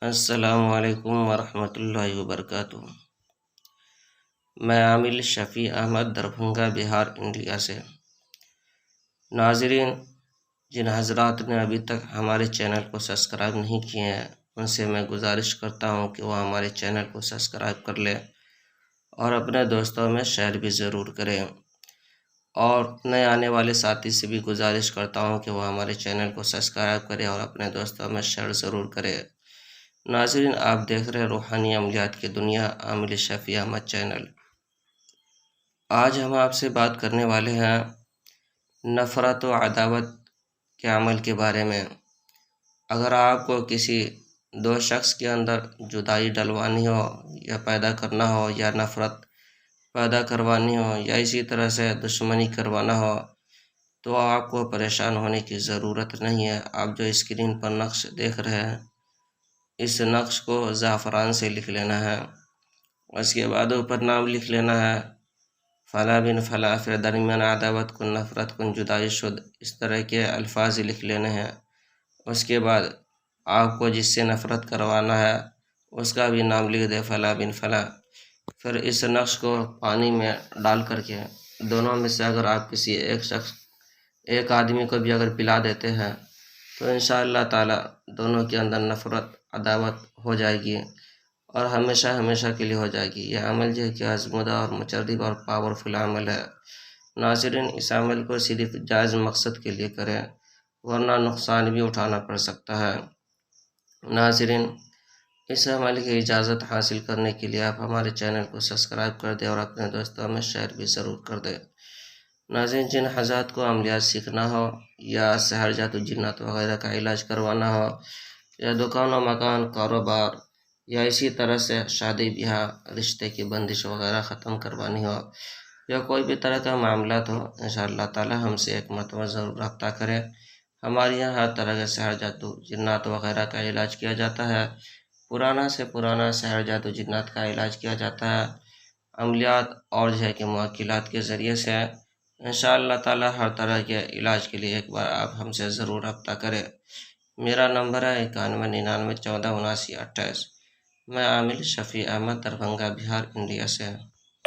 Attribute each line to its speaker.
Speaker 1: السلام علیکم ورحمۃ اللہ وبرکاتہ۔ میں عامل شفیع احمد دربھنگہ بہار انڈیا سے۔ ناظرین، جن حضرات نے ابھی تک ہمارے چینل کو سبسکرائب نہیں کیے ہیں ان سے میں گزارش کرتا ہوں کہ وہ ہمارے چینل کو سبسکرائب کر لیں اور اپنے دوستوں میں شیئر بھی ضرور کریں، اور نئے آنے والے ساتھی سے بھی گزارش کرتا ہوں کہ وہ ہمارے چینل کو سبسکرائب کریں اور اپنے دوستوں میں شیئر ضرور کریں۔ ناظرین، آپ دیکھ رہے روحانی عملیات کی دنیا، عامل شفیع احمد چینل۔ آج ہم آپ سے بات کرنے والے ہیں نفرت و عداوت کے عمل کے بارے میں۔ اگر آپ کو کسی دو شخص کے اندر جدائی ڈلوانی ہو یا پیدا کرنا ہو، یا نفرت پیدا کروانی ہو، یا اسی طرح سے دشمنی کروانا ہو، تو آپ کو پریشان ہونے کی ضرورت نہیں ہے۔ آپ جو اسکرین پر نقش دیکھ رہے ہیں، اس نقش کو زعفران سے لکھ لینا ہے، اس کے بعد اوپر نام لکھ لینا ہے فلاں بن فلاں، پھر درمیان عداوت کن، نفرت کن، جدائی شد، اس طرح کے الفاظ لکھ لینے ہیں۔ اس کے بعد آپ کو جس سے نفرت کروانا ہے اس کا بھی نام لکھ دے، فلاں بن فلاں۔ پھر اس نقش کو پانی میں ڈال کر کے دونوں میں سے اگر آپ کسی ایک آدمی کو بھی اگر پلا دیتے ہیں تو انشاءاللہ تعالی دونوں کے اندر نفرت عداوت ہو جائے گی، اور ہمیشہ ہمیشہ کے لیے ہو جائے گی۔ یہ عمل جو ہے کہ آزمودہ اور مجرب اور پاورفل عمل ہے۔ ناظرین، اس عمل کو صرف جائز مقصد کے لیے کریں، ورنہ نقصان بھی اٹھانا پڑ سکتا ہے۔ ناظرین، اس عمل کی اجازت حاصل کرنے کے لیے آپ ہمارے چینل کو سبسکرائب کر دیں اور اپنے دوستوں میں شیئر بھی ضرور کر دیں۔ ناظرین، جن حضرات کو عملیات سیکھنا ہو، یا سحر جادو جنات وغیرہ کا علاج کروانا ہو، یا دکان و مکان، کاروبار، یا اسی طرح سے شادی بیاہ، رشتے کی بندش وغیرہ ختم کروانی ہو، یا کوئی بھی طرح کا معاملات ہو، انشاءاللہ تعالی ہم سے ایک مرتبہ ضرور رابطہ کریں۔ ہمارے یہاں ہر طرح کے سحر جادو جنات وغیرہ کا علاج کیا جاتا ہے۔ پرانا سے پرانا سحر جادو جنات کا علاج کیا جاتا ہے، عملیات اور جو ہے کہ موکلات کے ذریعے سے۔ انشاءاللہ تعالی ہر طرح کے علاج کے لیے ایک بار آپ ہم سے ضرور رابطہ کریں۔ میرا نمبر ہے 9199147928۔ میں عامل شفیع احمد دربھنگہ بہار انڈیا سے۔